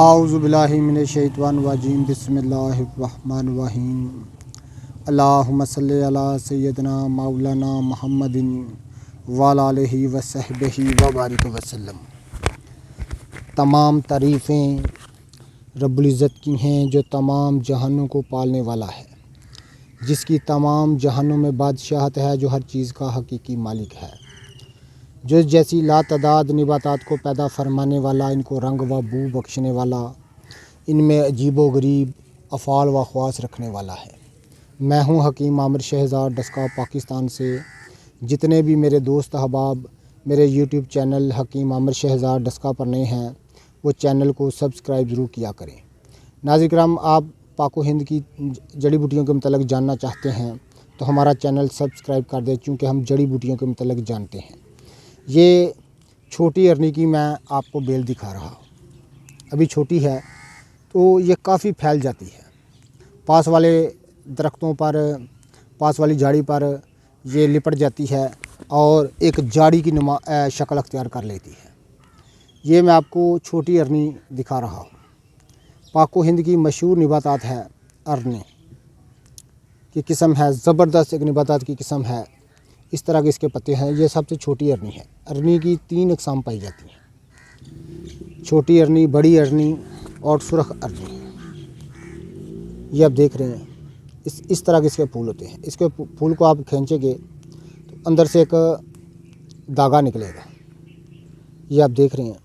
आऊज़ु बिल्लाहि मिनश्शैतानिर्रजीम बिस्मिल्लाहिर्रहमानिर्रहीम अल्लाहुम्मा सल्लि अला सय्यिदना मौलाना मुहम्मदिन व अला आलिहि व सहबिहि व बारिक वसल्लम। तमाम तारीफ़ें रब्बुल इज़्ज़त की हैं जो तमाम जहानों को पालने वाला है, जिसकी तमाम जहानों में बादशाहत है, जो हर चीज़ का हकीकी मालिक है, जो जैसी लातदाद निबातात को पैदा फरमाने वाला, इनको रंग व बू बख्शने वाला, इनमें अजीब व गरीब अफ़ाल व ख़वास रखने वाला है। मैं हूँ हकीम आमिर शहज़ाद डस्का पाकिस्तान से। जितने भी मेरे दोस्त अहबाब मेरे यूट्यूब चैनल हकीम आमिर शहज़ाद डस्का पर नए हैं, वो चैनल को सब्सक्राइब ज़रूर किया करें। नाज़रीन किराम, आप पाको हिंद की जड़ी बूटियों के मतलब जानना चाहते हैं तो हमारा चैनल सब्सक्राइब कर दें, चूँकि हम जड़ी बूटियों के मतलब जानते हैं। ये छोटी अरनी की मैं आपको बेल दिखा रहा हूँ, अभी छोटी है तो ये काफ़ी फैल जाती है। पास वाले दरख्तों पर, पास वाली झाड़ी पर ये लिपट जाती है और एक झाड़ी की शक्ल अख्तियार कर लेती है। ये मैं आपको छोटी अरनी दिखा रहा हूँ। पाको हिंद की मशहूर निबातात है अरनी की किस्म है, ज़बरदस्त एक निबातात की किस्म है। इस तरह के इसके पत्ते हैं। ये सबसे छोटी अरनी है। अरनी की 3 अक़साम पाई जाती हैं, छोटी अरनी, बड़ी अरनी और सुर्ख अरनी। ये आप देख रहे हैं, इस तरह के इसके फूल होते हैं। इसके फूल को आप खींचेंगे तो अंदर से एक धागा निकलेगा। ये आप देख रहे हैं,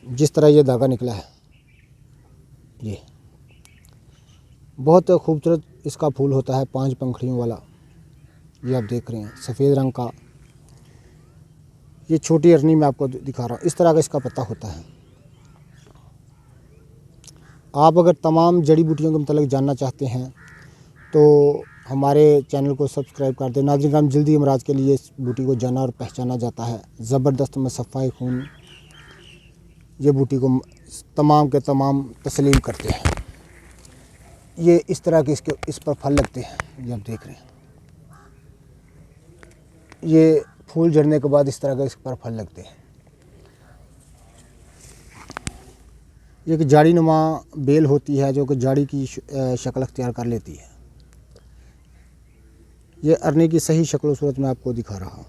जिस तरह ये धागा निकला है, ये बहुत खूबसूरत इसका फूल होता है, 5 पंखड़ियों वाला। ये आप देख रहे हैं, सफ़ेद रंग का। ये छोटी अरनी मैं आपको दिखा रहा हूँ। इस तरह का इसका पत्ता होता है। आप अगर तमाम जड़ी बूटियों के मतलब जानना चाहते हैं तो हमारे चैनल को सब्सक्राइब कर दें। नाज़रीन किराम, जल्दी अमराज के लिए इस बूटी को जाना और पहचाना जाता है। ज़बरदस्त मसफ़ा खून ये बूटी को तमाम के तमाम तस्लीम करते हैं। ये इस तरह के इस पर फल लगते हैं। ये आप देख रहे हैं, ये फूल झड़ने के बाद इस तरह के इस पर फल लगते हैं। ये एक झाड़ी नुमा बेल होती है जो कि झाड़ी की शक्ल अख्तियार कर लेती है। ये अरनी की सही शक्ल सूरत में आपको दिखा रहा हूँ।